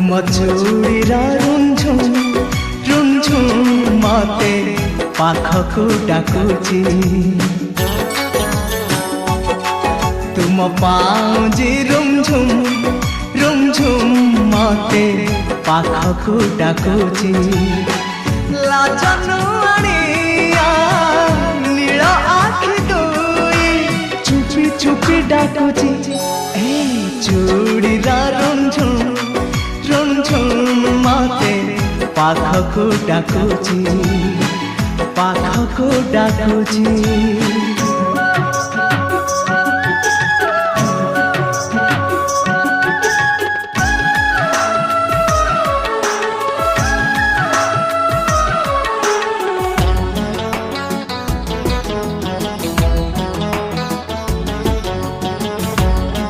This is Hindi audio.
तुम चूड़ीरा रुंझुम मते पाखकु डाकुची तुम पाउजी रुमझुम मते पाखकु डाकुची लाजनु आनिया नील आखि दुई चुपी चुपी डाकुची ए चूड़ीरा रुंझुम मते पाखकु डाकुची